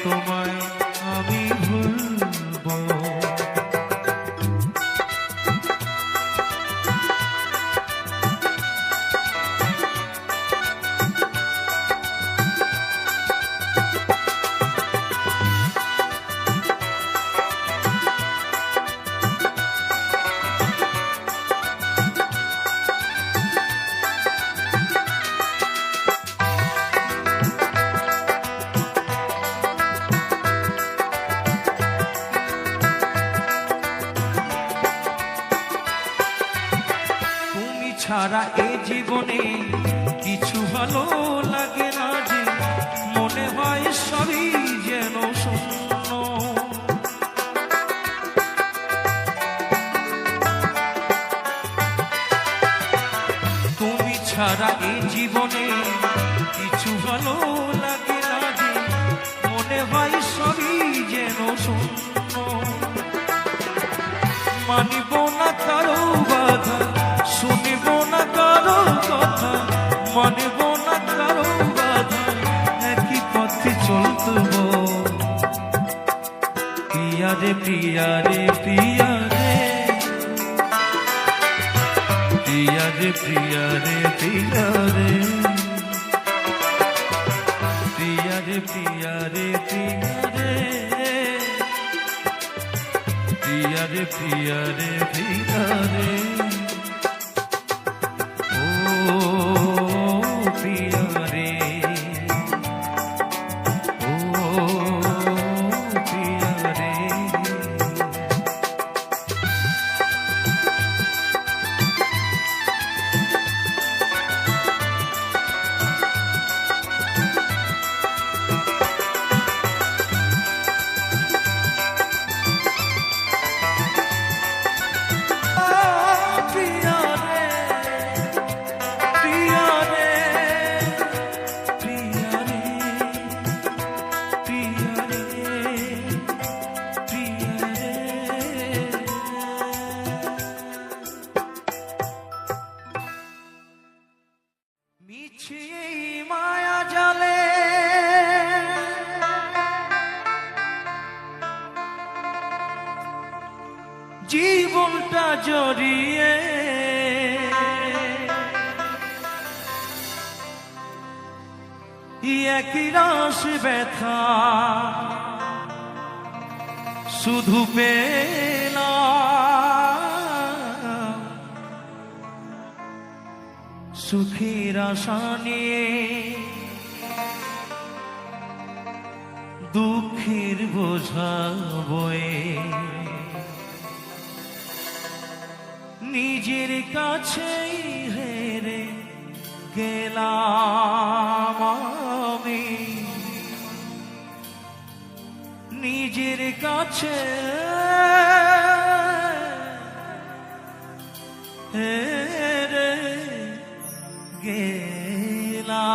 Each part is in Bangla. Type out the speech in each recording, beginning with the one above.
তোমায় আমি ভুলবো। ছাড়া এ জীবনে কিছু ভালো লাগে না যে, মনে হয় সবই যেন শূন্য। তুমি ছাড়া এ জীবনে কিছু ভালো লাগে না যে, মনে হয় সবই যেন শূন্য। মানিব না কারো বাধা, শুনিব না কারো কথা, মানিব না কারো বাধা, একই পথে চলতব। প্রিয়া রে প্রিয়া রে প্রিয়া রে, প্রিয়া রে প্রিয়া রে প্রিয়া রে, প্রিয়া রে প্রিয়া রে প্রিয়া রে, প্রিয়া রে প্রিয়া রে প্রিয়া রে। মায়া জালে জীবনটা জড়িয়ে, একই রস ব্যথা শুধু পেলাম, সুখের আশা নিয়ে দুঃখের বোঝা বয়ে, নিজের কাছেই হেরে গেলাম আমি, নিজের কাছে হেরে গেলাম।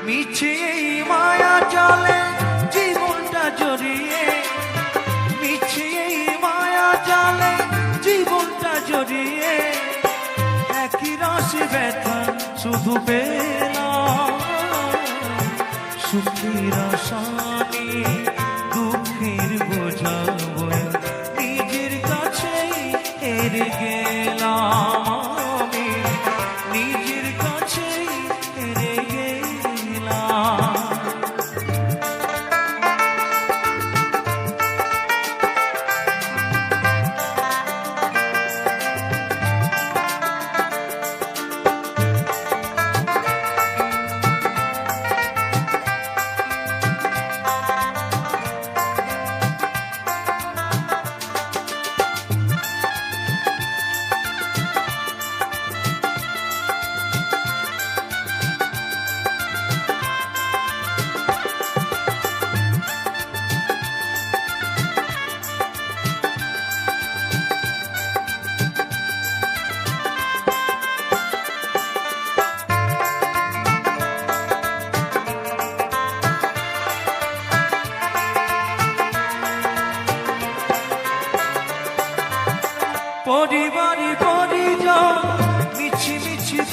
মিছে মায়া জালে জীবনটা জড়িয়ে, মিছে মায়া জালে জীবনটা জড়িয়ে, একই রস ব্যথা শুধু পেলাম, সুখের আশা নিয়ে দুঃখের বোঝা বয়ে, নিজের কাছেই হেরে গেলাম আমি, নিজের কাছেই হেরে গেলাম।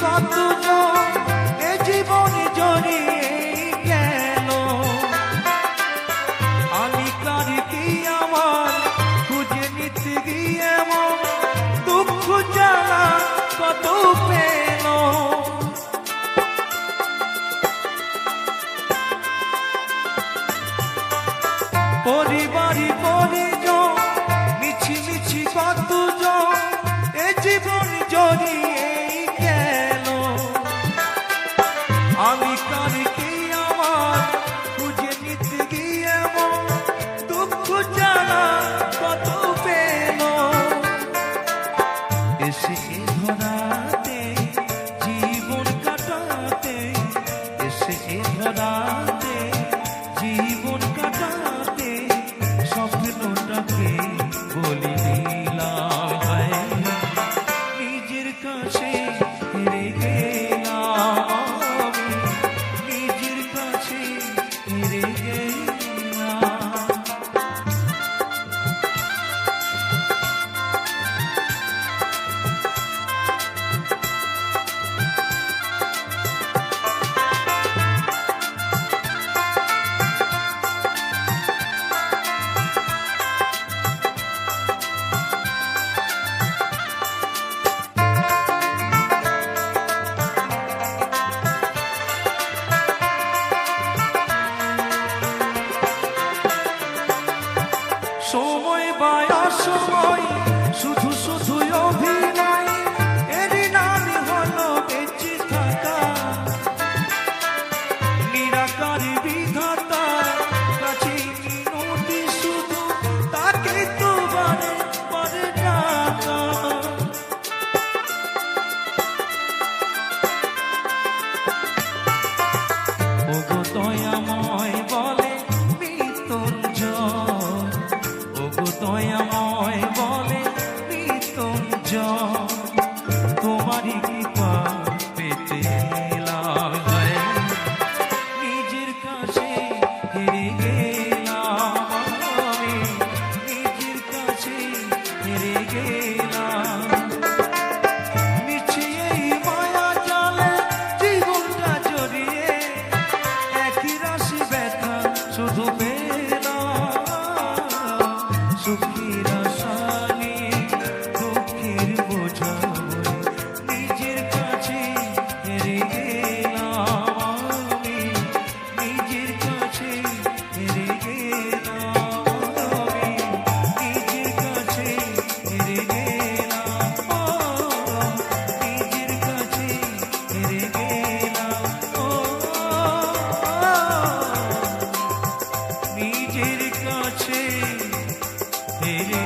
কতজন এ জীবনে জড়িয়ে গেল। আমি কারি কি আমার খুঁজে নিতে গিয়ে মন দুঃখ জ্বালা কত পেল। পরিবারই পরিজন মিছি মিছি কতজন এ জীবন জড়িয়ে গেল। আমি কারি কি আমার খুঁজে নিতে গিয়ে মন দুঃখ জ্বালা কত পেল। এসে এ ধরাতে জীবন কাটাতে, এসে এ ধরাতে জীবন কাটাতে স্বপ্নটাকে বলি দিলাম হায়, নিজের কাছে হেরে গেলাম আমি, নিজের কাছে হেরে গেলাম। সময় বায়া সময় শুধু শুধু অভিনয়, এরই নামই হলো বেঁচে থাকা। নিরাকারী বিধাতার কাছে মিনতি শুধু তাকে তো বারে বারে ডাকা। ওগো দয়াময় বলে মৃত্যুঞ্জয়, ওগো দয়াময় বলে মৃত্যুঞ্জয়, তোমারই কৃপা পেতে এলাম হায়, নিজের কাছে হেরে গেলাম আমি, নিজের কাছে হেরে গেলাম। মিছে এই মায়া জালে জীবনটা জড়িয়ে একই রাশি ব্যথা শুধু সুখের আশানি দুঃখের বোঝা নিজের কাছে হেরে গেলাম আমি, নিজের কাছে হেরে গেলাম আমি, নিজের কাছে হেরে গেলাম, নিজের কাছে হেরে গেলাম, নিজের কাছে হেরে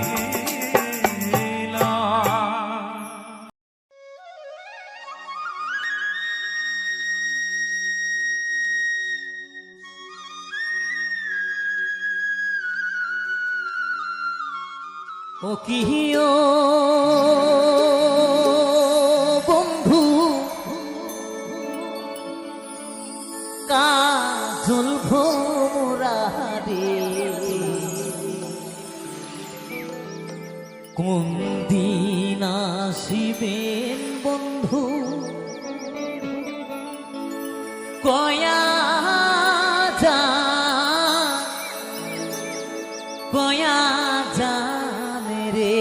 গেলাম। ও কিহিও বন্ধু কাজল ভোমরা রে, কোন দিন আসিবেন বন্ধু কয়া জানে রে।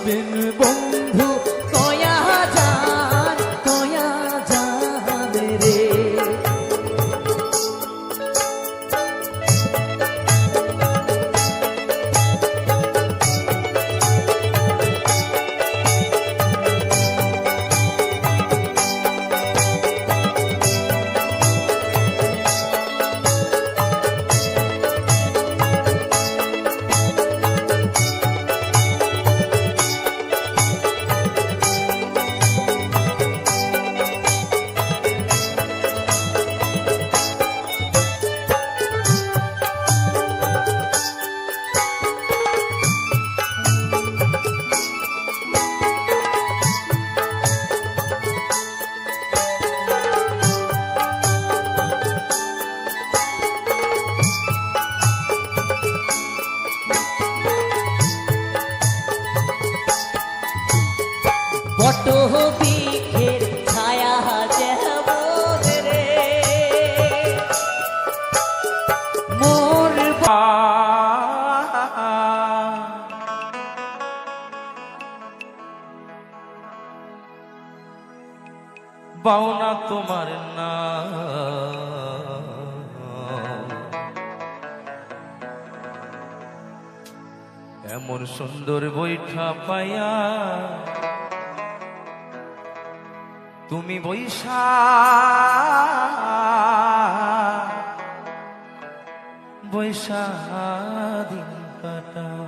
আসবেন বন্ধু কয়া যান রে। বট বৃক্ষের ছায়া যেমন রে মোর পাওনা তোমার না এমন সুন্দর বৈঠা পাইয়া তুমি বৈশা বৈশা দিন কাটাও।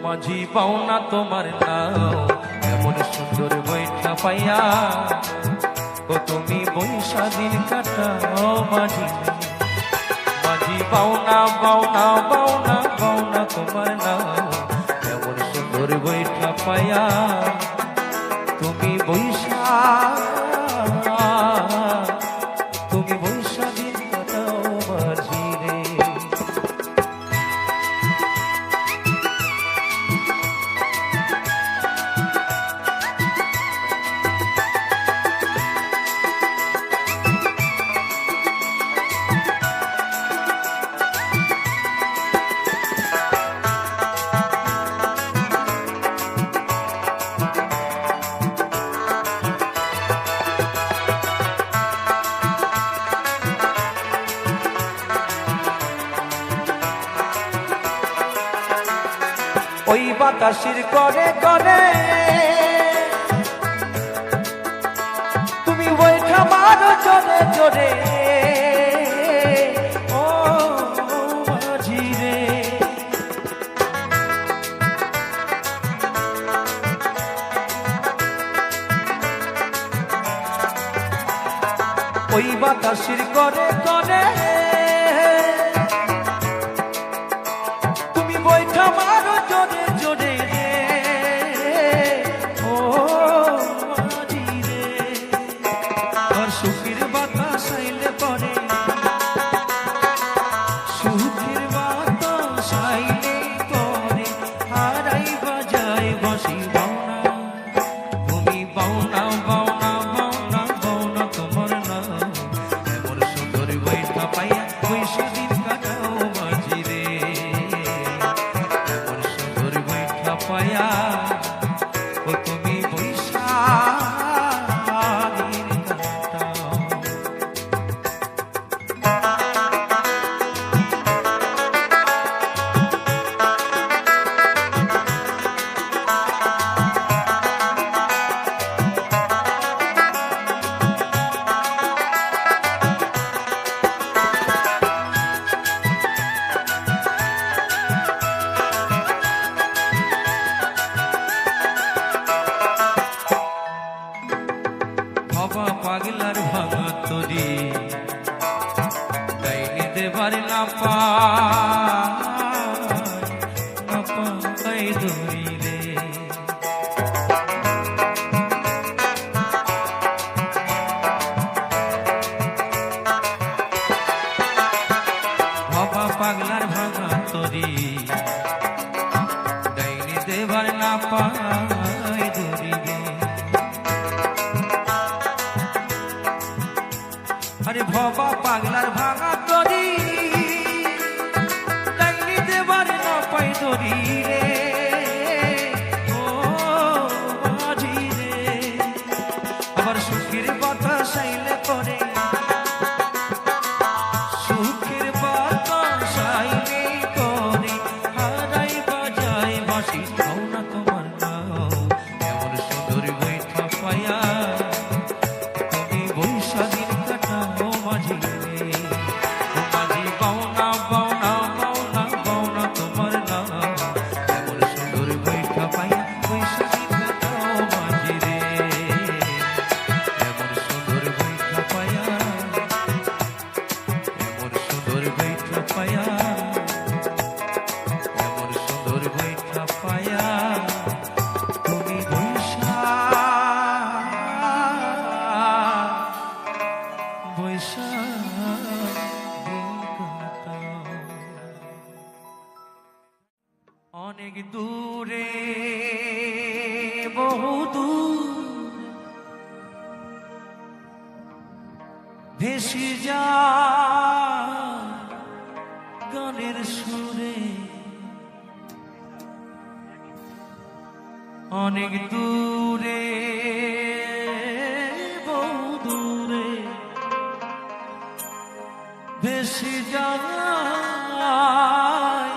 মাঝি পাওনা তোমার নাও এমন সুন্দর বৈঠা পাইয়া ও তুমি বৈশা দিন কাটাও মাঝি মাঝি পাওনা পাওনা পাওনা পাওনা তোমার নাও এমন সুন্দর বৈঠা পাইয়া তুমি বৈশা দিন কাটাও মাঝি রে। ওই বাতাসের করে করে তুমি বৈঠা মারো জোরে জোরে ও মাঝি রে। ওই বাতাসের করে করে তুমি বৈঠা মারো জোরে জোরে রে ও মাঝি রে। আর সুখের বাতাস আইলে পরে সুখের বাতাস আইলে পরে হারাই বাজায় বাঁশি বাউনা তুমি বাউনা বাউনা বাউনা বাউনা তোমার নাম এমন সুন্দর বৈঠা পাইয়া বৈশা দিন কাটাও মাঝি রে। এমন সুন্দর বৈঠা পাইয়া ও তুমি বৈশা দিন কাটাও। দেবার না পাই ধরি রে। ভবা পাগলার ভাঙা তরি ডাইনি দেবার না পাই ধরি রে। আরে ভবা পাগলার ভাঙা তরি ডাইনি দেবার না পাই ধরি রে। ও মাঝি রে, আবার সুখের বাতাস আইলে করে, সুখের বাতাস আইলে করে হারাই বাজায় বাঁশি। গাও না তোমার গাও এমন সুন্দর বৈঠা পায়া, তুমি বৈশাখীর কাটাও মাঝি রে। ও মাঝি গাও না গাও না গাও না গাও না তোমার গাও এমন সুন্দর বৈঠা পায়া, বৈশাখীর কাটাও মাঝি রে। এমন সুন্দর বৈঠা পায়া, এমন সুন্দর বৈঠা পায়া, এমন সুন্দর বৈঠা পায়া, তুমি অনেক দূরে বহু দূর ভেসে যায় গানের সুরে। অনেক দূরে বহু দূরে ভেসে যায়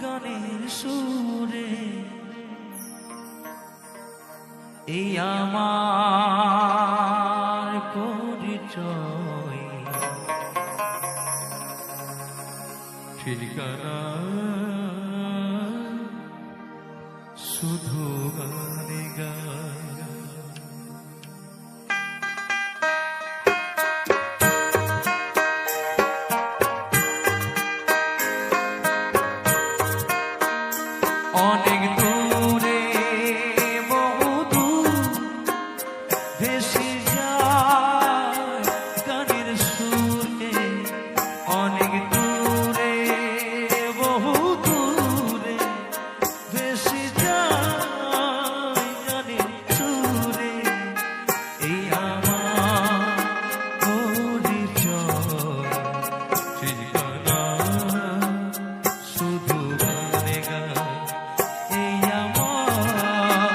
গানের সুরে। এই আমার পরিচয়, ঠিকানা শুধু গানে গায়। অনেক দূরে বহু দূর ভেসে যায় গানের সুরে। অনেক দূরে বহু দূরে ভেসে যায় গানের সুরে। এই আমার পরিচয়, ঠিকানা শুধু গানে গায়। এই আমার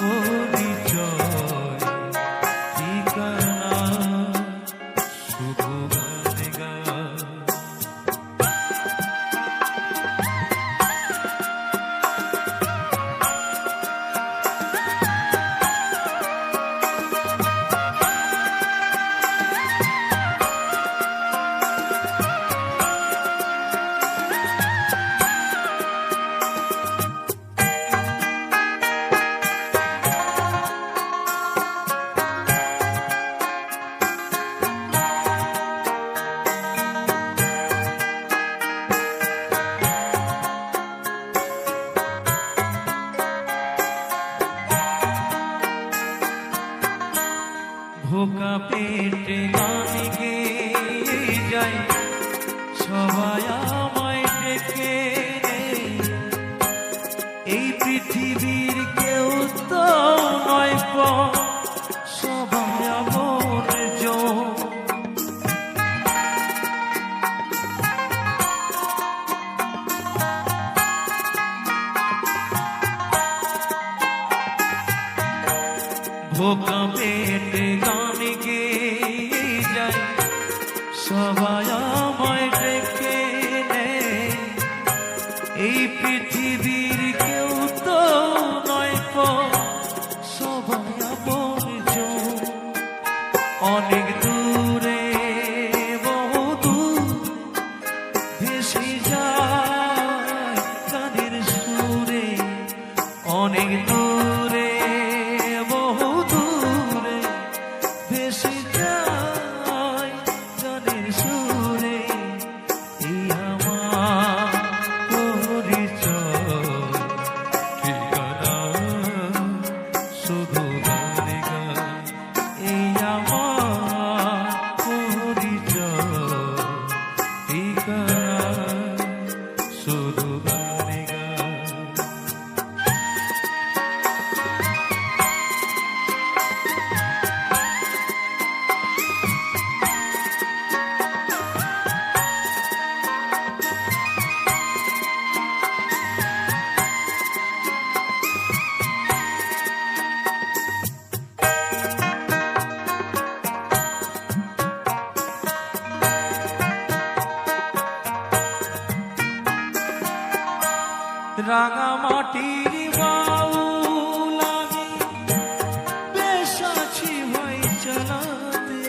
পরিচয়, ঠিকানা শুধু গানে গায়। ভোকা পেটে গান গেয়ে যাই সবাই আমায় ডেকে রে। এই পৃথিবীর কেউ তো নয় সবাই আমার জন। ভোকা পেটে গান গেয়ে যাই সবাই আমায় ডেকে নে। এই পৃথিবীর কেউ তো নয় সবাই আপন জন। অনেক দূরে বহু দূর ভেসে যায় গানের সুরে। অনেক দূরে বহু দূরে ভেসে যায় গানের সুরে। রাঙা মাটির বাউল আমি বেশ আছি ভাই চালাতে,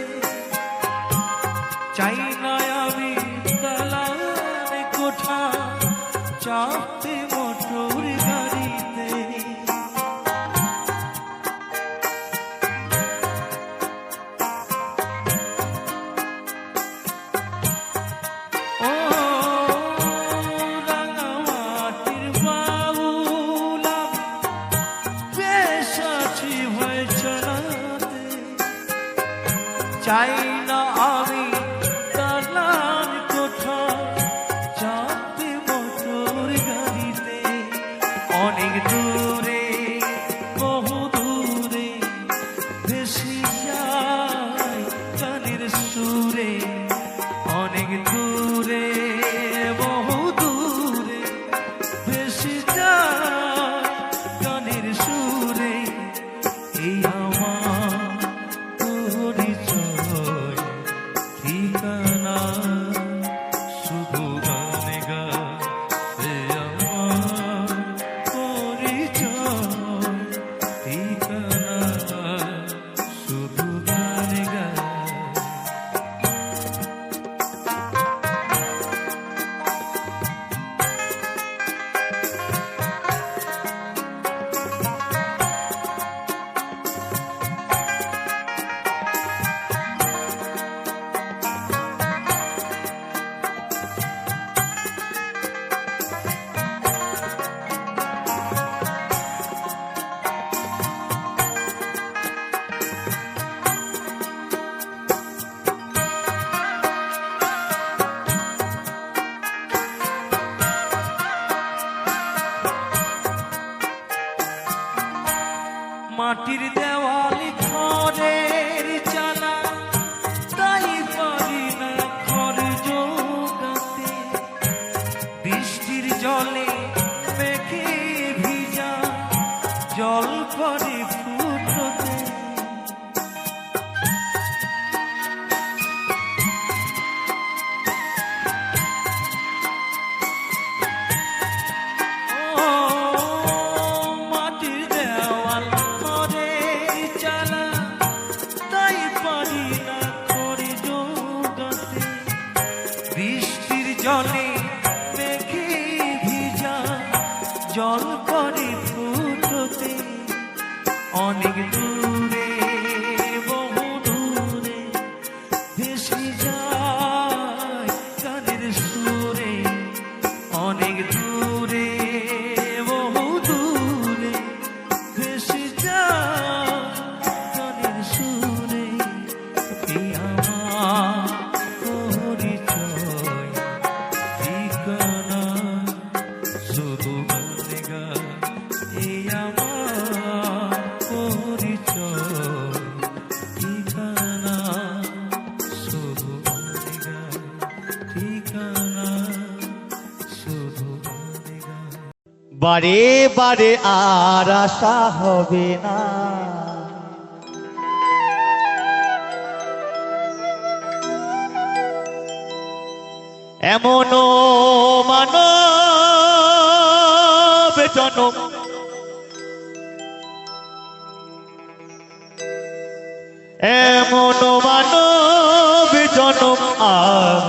চাই না আমি দালানে কোঠা চাপতে মোটর গাড়িতে। ও রাঙামাটির বাউল আমি বেশ আছি ভাই চালাতে, চাই না আমি দালান কোঠা চাপতে মোটর গাড়িতে। অনেক দূরে বহু দূরে ভেসে যায় গানের সুরে, অনেক দূরে বহু দূরে ভেসে যায় গানের সুরে। এই আমার পরিচয় ঠিকানা, শুধু গানে গায়ে আমার পরিচয় ঠিকানা, শুধু গানে গায়ে। মাটির দেওয়াল ঘরের চালা, তাই পারি না ঘর জোগাতে। বৃষ্টির জলে মেঘে ভিজা জল পরে ফুটতে। ও মাটির দেওয়াল ঘরের চালা, তাই পারি না ঘর জোগাতে। বৃষ্টির জলে মেঘে ভিজা জল পরে ফুটতে। অনেক দূরে বহু দূরে ভেসে যায় গানের সুরে, অনেক দূরে বহু দূরে ভেসে যায় গানের সুরে। এই আমার পরিচয় ঠিকানা, শুধু গানে গায়ে। এই আমার পরিচয় ঠিকানা, শুধু গানে গায়ে। ঠিকানা, শুধু গানে গায়ে। বারে বারে আর আশা হবে না, এমনও মানব জনম এমনও মানব জনম আর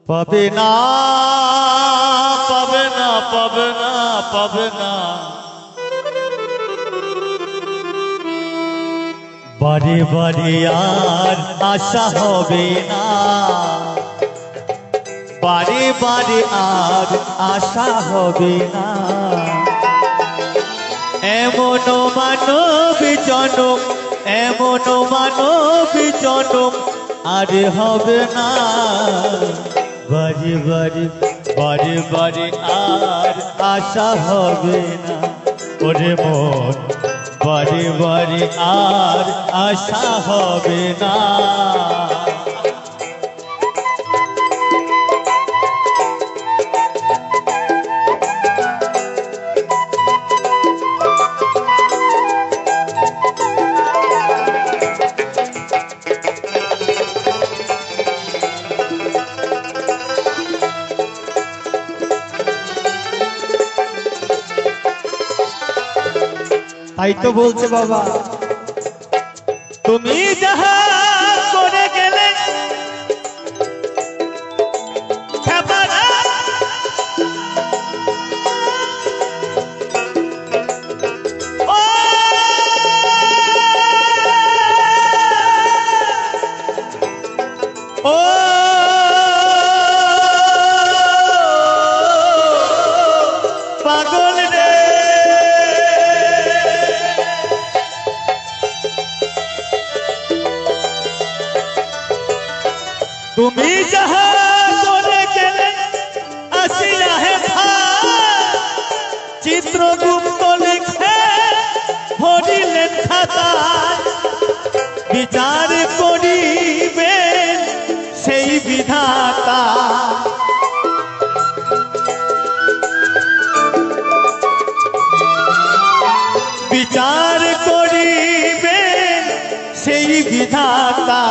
পাবে না, পাবে না, পাবে না, পাবে না। বারে বারে আর আশা হবে না, বারে বারে আর আশা হবে না, এমন মানব জনম, এমন মানব জনম আর হবে না। বারে বারে বারে বারে আর আশা হবে না, ওরে মন বারে বারে আর আশা হবে না। তাই তো বলছে বাবা, তুমি যাহা করে গেলে খেপারা, ও ও পাগল রে, তুমি যাহা করে গেলে আসিয়া হে চিত্রগুপ্ত লিখে ভরিলেন খাতায়, বিচার করিবেন সেই বিধাতা। বিচার করিবেন সেই বিধাতা,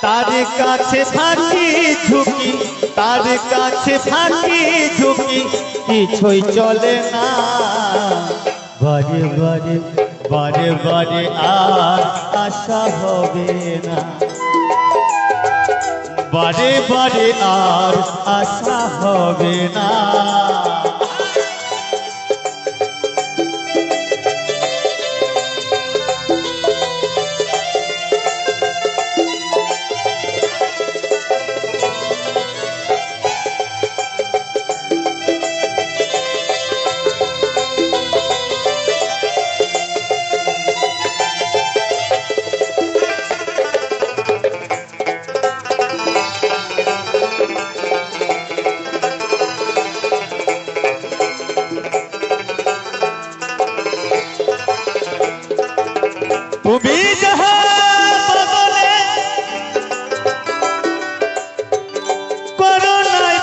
তার কাছে ফাঁকি ঝুঁকি, তার কাছে ফাঁকি ঝুঁকি কিছুই চলে না। বারে বারে বারে বারে আর আশা হবে না, বারে বারে আর আশা হবে না। তুমি যাহা বদলে করো নাই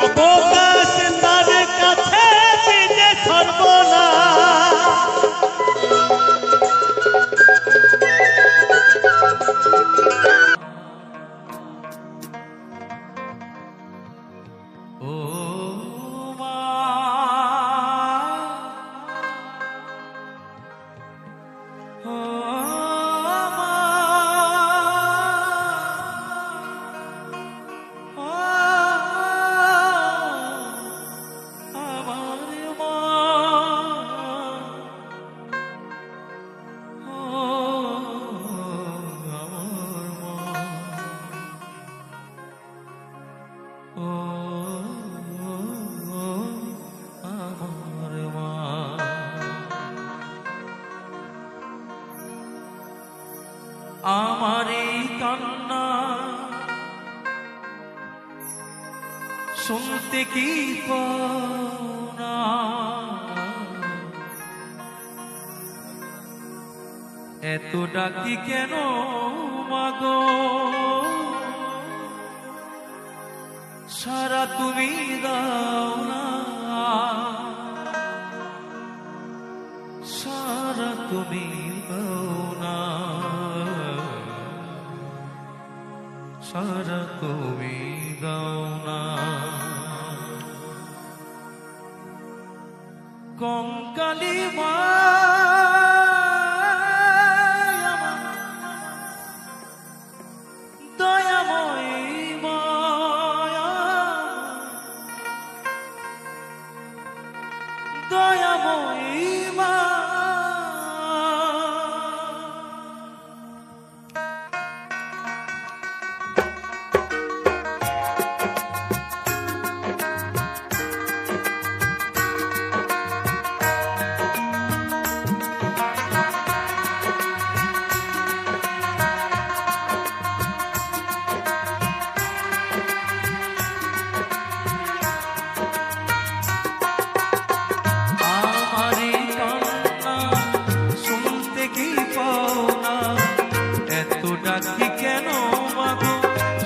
অবকাশ তার কাছে নিজে সর্বনা। ও মা, ও মা, ও আমার মা, ও আমার মা, ও আমার মা। আমার এই কান্না শুনতে কি পাও না, এত ডাকি কেন মাগো, সারা তুমি দাও না, সারা তুমি দাও না, সারা তুমি দাও না। কঙ্কালী মা দয়াময়ী মায়া, দয়াময়ী মা,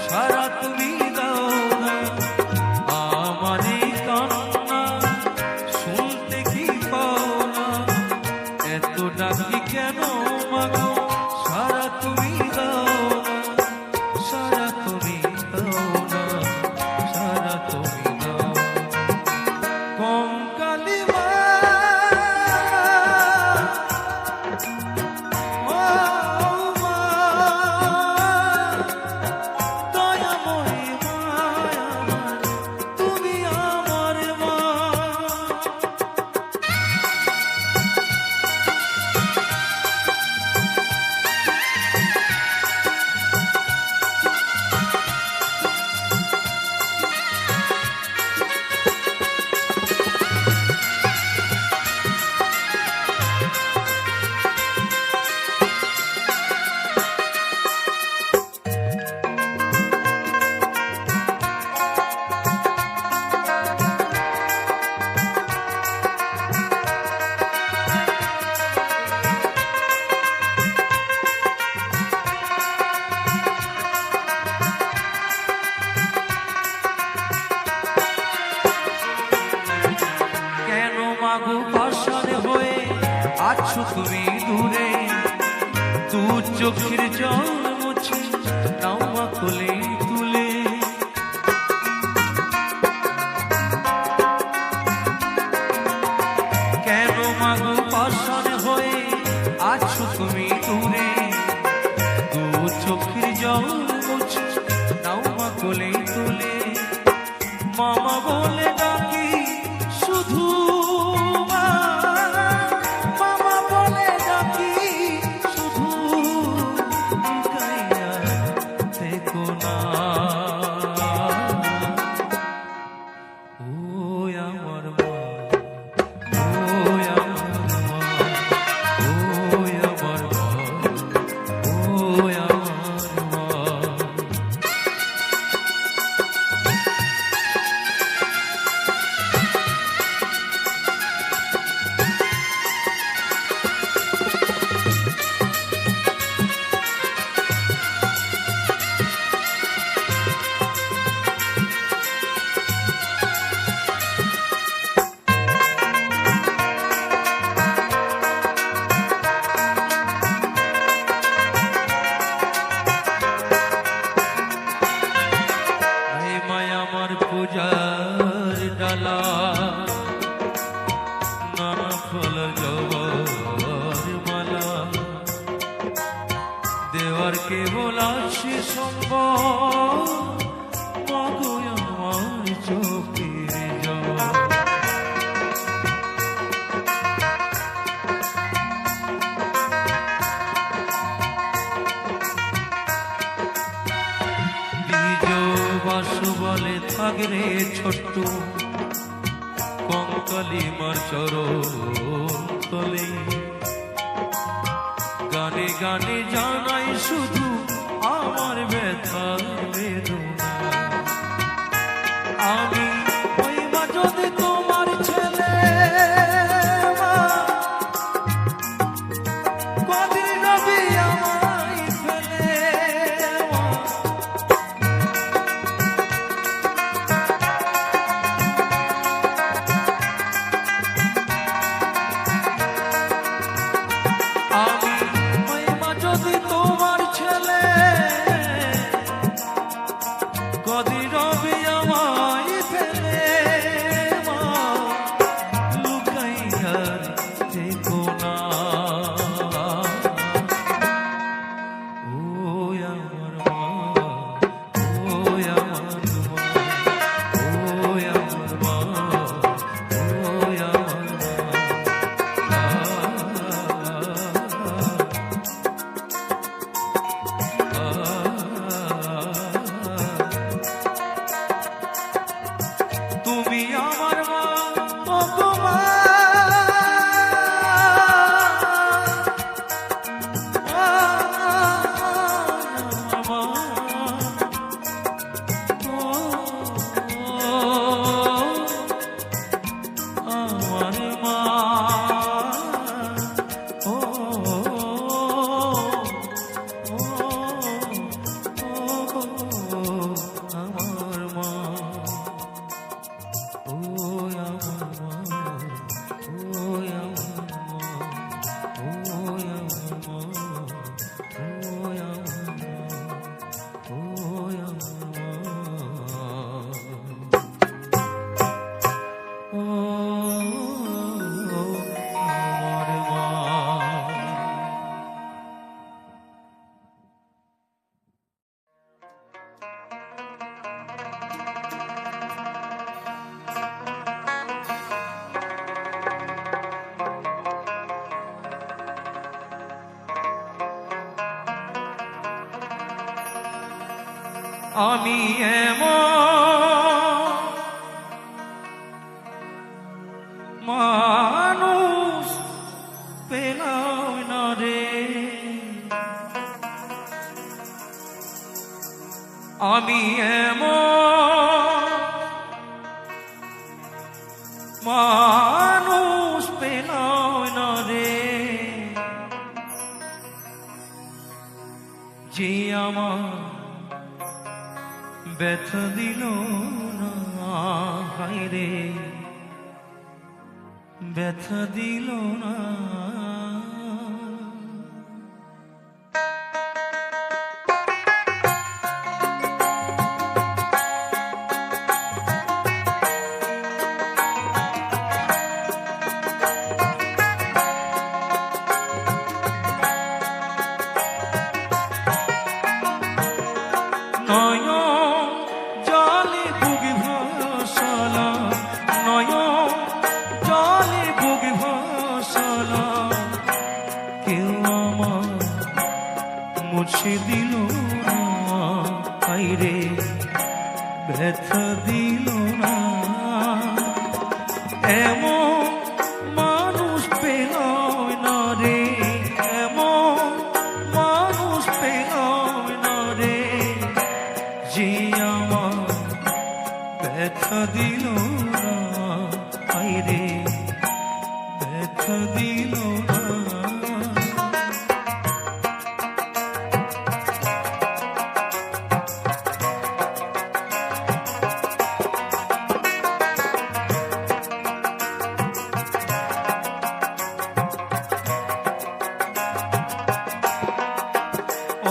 সারা তুমি দাও না, সারা তুমি দাও না। তুমি দূরে, দু চোখের জল মুছে নাও মা কোলে তুলে। কেন মাগো পাষাণ হয়ে আছো তুমি দূরে, দু চোখের জল মুছে নাও মা কোলে তুলে। মামা বলে ডাকি শুধু, মামা বলে ডাকি শুধু, লুকাইয়া থেকো না। ও আমার মা, ও আমার মা, ও আমার মা, ও আমার মা। পূজার ডালা নানা ফল জবর মালা, দেওয়ার কেবল আসে সম্ভব, মাগো আমার চোখের জল। বাসু বলে থাকরে ছোট্ট কঙ্কালি মার চরণ তলে, গানে গানে জানাই শুধু আমার ব্যথার বেদনা। আমি ওই মা যদি তোমার ছেলে, কদিন রবি আমায় ফেলে। আমি ওই মা যদি তোমার ছেলে, কদিন রবি আমায় ফেলে। মা লুকাইয়া থেকো না। ও আমার মা, ও আমার মা, ও আমার মা, ও আমার তুমি আমার মা, ও গো মা, আমার মা, ও আমার মা, ও আমার মা, ও আমার মা, ও আমার মা, ও আমার মা, ও আমার মা। আমি এমন মানুষ পেলাম না রে, আমি এমন মানুষ পেলাম না রে, যে আমার ব্যথা দিল না, হায় রে ব্যথা দিল না। নয়ন জলে বুক ভাসালা, নয়ন জলে বুক ভাসালা, কেউ আমার মুছে দিল না, হায়রে ব্যথা দিল না। এমন মানুষ পেল না রে, এমন মানুষ পেল না রে, যে আমার ব্যথা দিল না, হায়রে ব্যথা দিল না।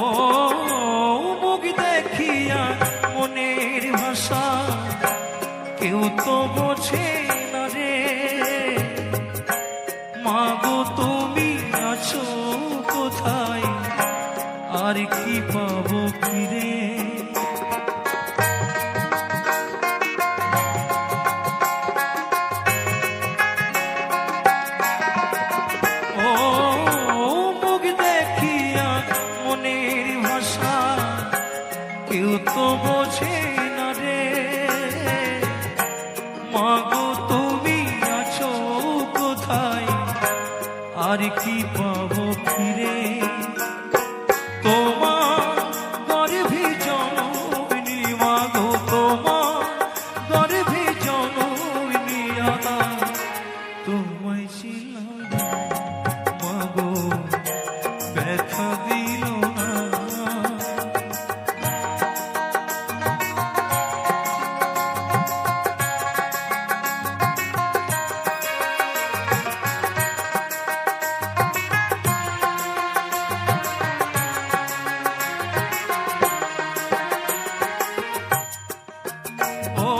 ও মুখ দেখিয়া মনের ভাষা কেউ তো বোঝে না রে, মাগো তুমি আছো কোথায়, আর কি পাবো ফিরে। ও মুখ দেখিয়া মনের ভাষা কেউ তো বোঝে না রে, মাগো তুমি আছো কোথায়, আর কি পাবো ফিরে। তোমার গর্ভে জনমনি মাগো, তোমার গর্ভে জনমনি আদা, তোমায় ছিলাম মাগো ব্যথা দিল না। ও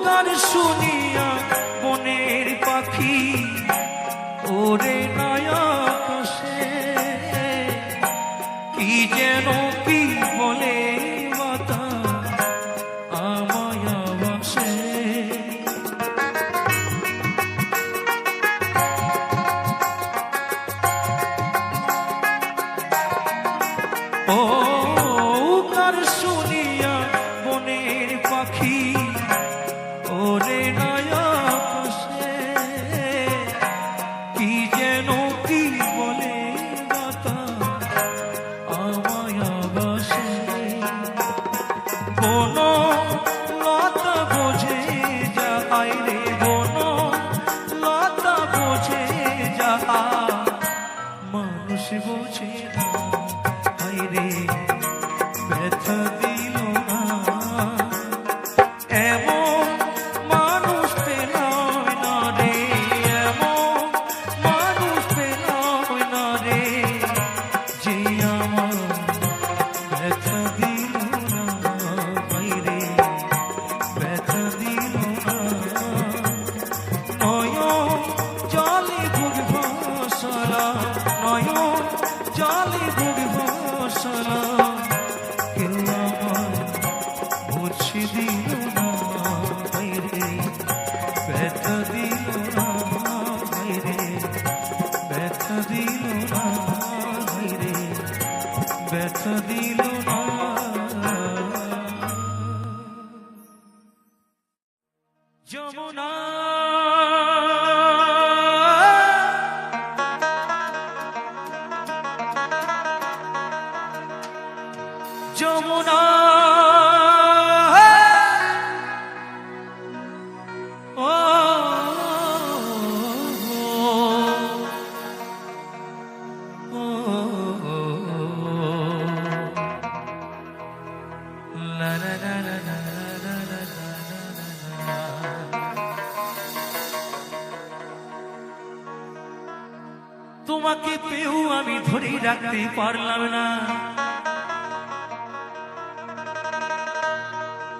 কার শুনিয়া বনের পাখি ওরে নয়া আকাশে, কি যেন কি বলে বাতাস আমায় আবাসে। ও কার শুনিয়া বনের পাখি ওরে নয়া আকাশে, কি যেন কি বলে বাতাস আমায় আবাসে। কোন লতা বোঝে যায় রে, কোন লতা বোঝে যাহা মানুষ বোঝে না, হায়রে ব্যথা দিল না। এমন মানুষ পেল না রে, এমন মানুষ পেল না রে, যে আমার ব্যথা দিল না, হায়রে ব্যথা দিল না। নয়ন জলে বুক ভাসালা, নয়ন জলে বুক ভাসালা, কেউ আমার মুছে দিল না, হায়রে ব্যথা দিল না, হায়রে ব্যথা দিল না, হায়রে ব্যথা দিল না। যমুনা যমুনা ও la la la la la la la la। তোমাকে পেয়েও আমি ধরে রাখতে পারলাম না,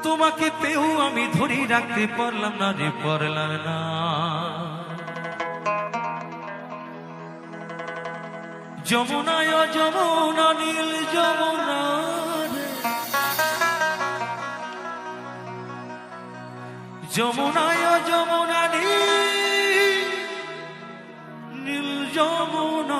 তোমাকে পেয়েও আমি ধরে রাখতে পারলাম না রে, পারলাম না। যমুনায় যমুনা নীল যমুনা রে, যমুনায় যমুনা নীল যমুনা।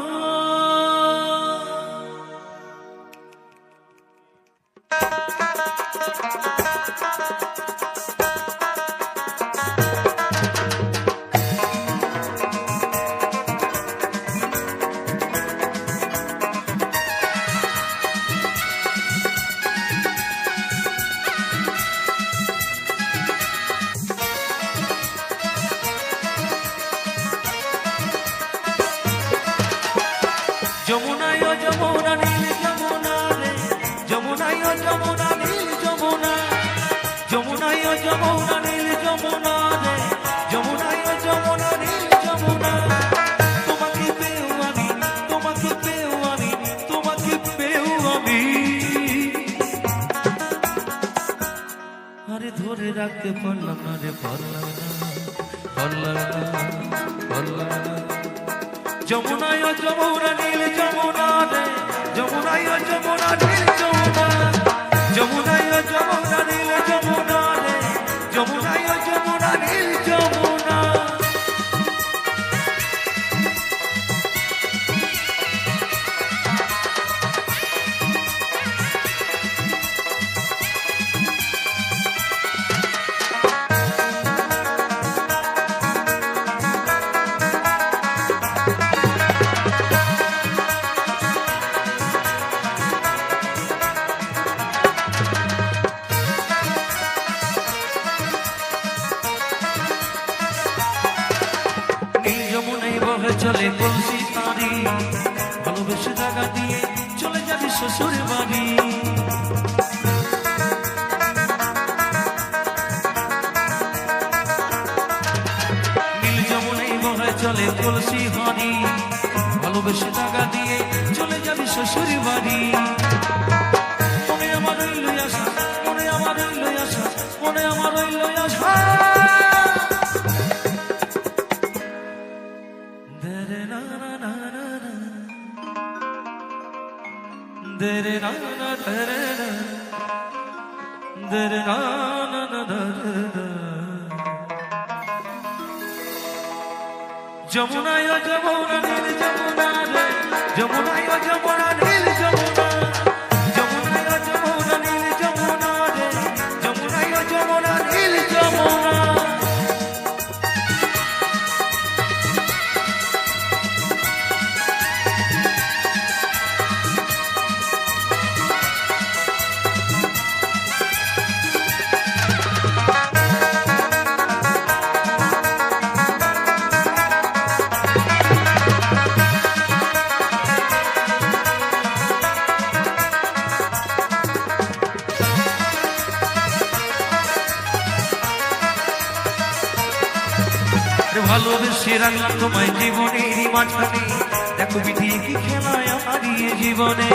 যমুনায় যমুনা নীল যমুনা রে, যমুনায় যমুনা নীল যমুনা, যমুনায় যমুনা নীল যমুনা রে, যমুনায় যমুনা নীল যমুনা। তোমাকে পেও আমি, তোমাকে পেও আমি, তোমাকে পেও আমি। আরে ধরে রাখতে পারলাম না রে, পারলাম না, পারলাম না, পারলাম না। যমুনায় যমুনা নীল যমুনা রে, যমুনায় যমুনা নীল যমুনা, যমুনায় যমুনা নীল যমুনা রে, যমুনায় যমুনা নীল যমুনা। চলে কলসি তারি, ভালোবেসে জায়গা দিয়ে চলে যাবি শ্বশুর বাড়ি। নীল যমুনায় বহে চলে কলসি হারি, ভালোবেসে জায়গা দিয়ে চলে যাবি শ্বশুর বাড়ি। মনে আমার রইল আশা, মনে আমার রইল আশা, মনে আমার রইল আশা। Dere na na dere na, dere na na na dere na. Jamunay Jamuna Nil Jamuna re, Jamunay Jamuna Nil Jamuna, Jamunay Jamuna Nil Jamuna re, Jamunay Jamuna Nil Jamuna. ভালোবেসে রাখলাম তোমায় জীবনের মাঝখানে, দেখো বিধি কি খেলায় আমার জীবনে।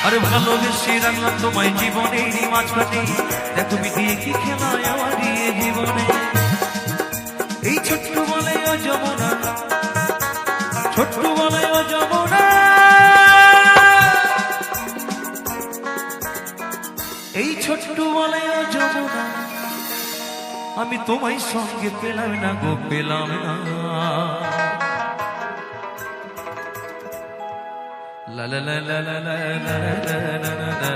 আরে ভালোবেসে রাখলাম তোমায় জীবনের মাঝখানে, দেখো বিধি কি খেলায় আমার জীবনে। এই ছোট্ট বলে ও যমুনা, ছোট্ট বলে ও যমুনা, এই ছোট্ট বলে ও যমুনা, আমি তোমায় সঙ্গে পেলাম না গো, পেলাম না। লা লা লা লা লা লা লা লা লা লা লা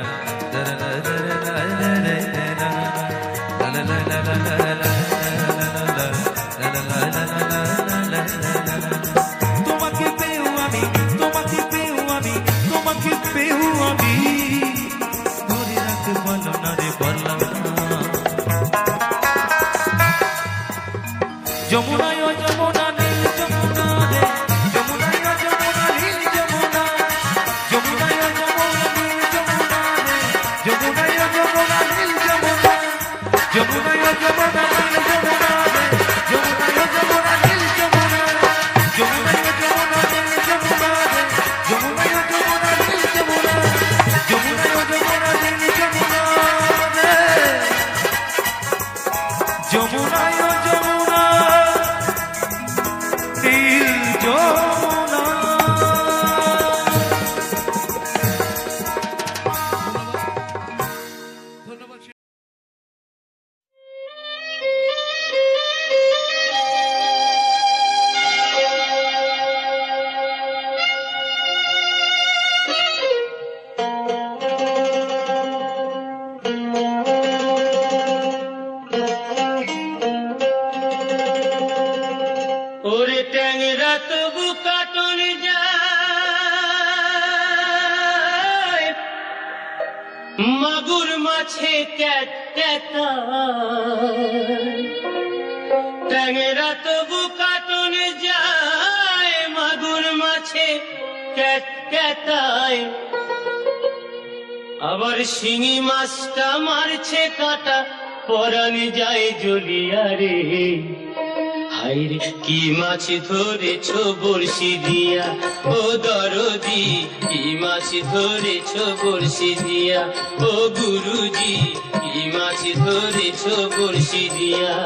তোমাকে পেও আমি, তোমাকে পেও আমি, তোমাকে পেও আমি। ধরে রাখতে পারলাম না রে, পারলাম না। যমুনায় যমুনা নীল যমুনা রে, যমুনায় যমুনা নীল যমুনা, যমুনায় যমুনা নীল যমুনা রে, যমুনায় যমুনা নীল যমুনা, যমুনায় যমুনা নীল যমুনা রে, যমুনায় যমুনা নীল যমুনা, যমুনায় যমুনা নীল যমুনা রে, যমুনায় যমুনা নীল যমুনা, যমুনায় যমুনা নীল যমুনা রে, যমুনায় যমুনা তবু কাটন যায়, মাগুর মাছে ক্যাট ক্যাটায়। ট্যাংরা তবু কাটন যায়, মাগুর মাছে ক্যাট ক্যাটায়। আবার শিঙি মাছটা মারছে কাটা, পরাণ যায় জ্বলিয়া রে। হায়রে কি মাছ ধরেছ বড়শি দিয়া, ও দরদি কি মাছ ধরেছ বড়শি দিয়া, ও গুরুজি কি মাছ ধরেছ বড়শি দিয়া।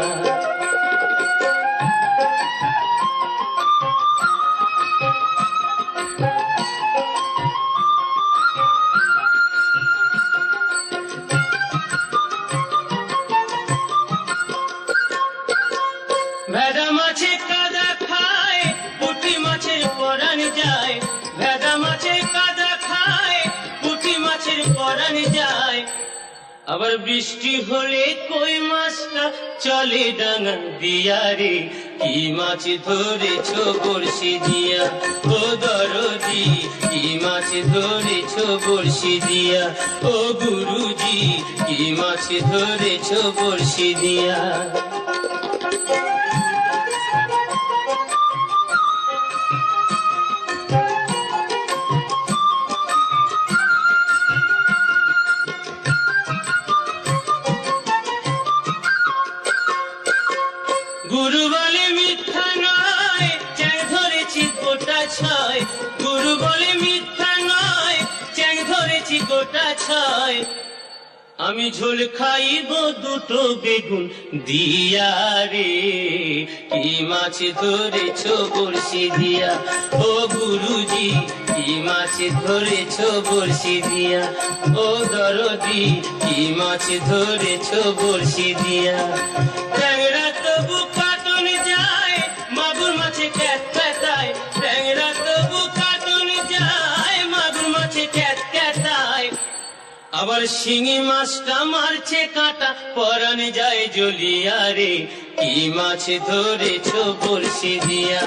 ভেদা মাছে কাদা খায়, পুঁটি মাছের পরাণ যায়। ভেদা মাছে কাদা খায়, পুঁটি মাছের পরাণ যায়। আবার বৃষ্টি হলে কই মাছটা চলে ডাঙা দিয়া রে। কি মাছ ধরেছ বড়শি দিয়া, ও দরদি কি মাছ ধরেছ বড়শি দিয়া, ও গুরুজি কি মাছ ধরেছ বড়শি দিয়া। গুরু বলে মিথ্যা নয়, চ্যাং ধরেছি গোটা ছয়। গুরু বলে মিথ্যা নয়, চ্যাং ধরেছি গোটা ছয়। আমি ঝোল খাইব দুটো বেগুন দিয়া রে। কি মাছ ধরেছ বড়শি দিয়া, ও গুরুজি কি মাছ ধরেছ বড়শি দিয়া, ও দরদি কি মাছ ধরেছ বড়শি দিয়া। ট্যাংরা তবু কাটন যায়, মাগুর মাছে ক্যাট ক্যাটায়। ট্যাংরা তবু কাটন যায়, মাগুর মাছে ক্যাট ক্যাটায়। আবার শিঙি মাছটা মারছে কাটা, পরাণ যায় জ্বলিয়া রে। কি মাছ ধরেছ বড়শি দিয়া,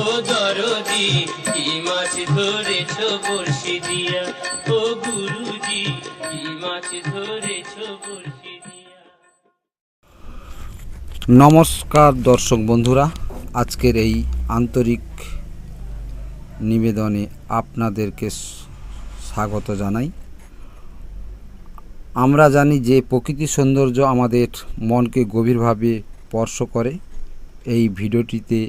ও দরদি কি মাছ ধরেছ বড়শি দিয়া, ও গুরুজি কি মাছ ধরেছ বড়শি দিয়া। নমস্কার দর্শক বন্ধুরা, আজকের এই আন্তরিক নিবেদনে আপনাদেরকে স্বাগত জানাই। আমরা জানি যে প্রকৃতির সৌন্দর্য আমাদের মনকে গভীরভাবে স্পর্শ করে। এই ভিডিওটিতে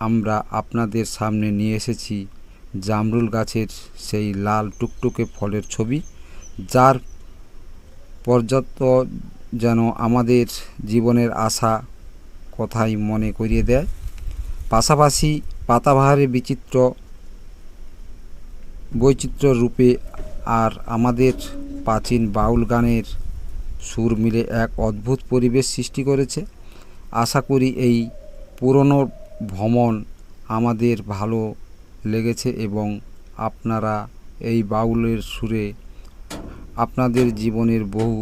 আমরা আপনাদের সামনে নিয়ে এসেছি জামরুল গাছের সেই লাল টুকটুকে ফলের ছবি, যার পর্যন্ত যেন আমাদের জীবনের আশা কথাই মনে করিয়ে দেয়। পাশাপাশি পাতাবাহারে বৈচিত্র্য রূপে আর আমাদের প্রাচীন বাউল গানের সুর মিলে এক অদ্ভুত পরিবেশ সৃষ্টি করেছে। আশা করি এই পুরনো ভ্রমণ আমাদের ভালো লেগেছে এবং আপনারা এই বাউলের সুরে আপনাদের জীবনের বহু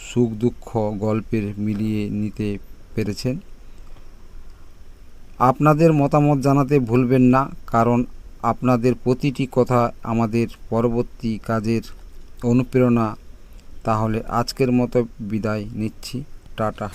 সুখ দুঃখ গল্পের মিলিয়ে নিতে পেরেছেন। আপনাদের মতামত জানাতে ভুলবেন না, কারণ আপনাদের প্রতিটি কথা আমাদের পরবর্তী কাজের অনুপ্রেরণা। তাহলে আজকের মতো বিদায় নিচ্ছি, টাটা।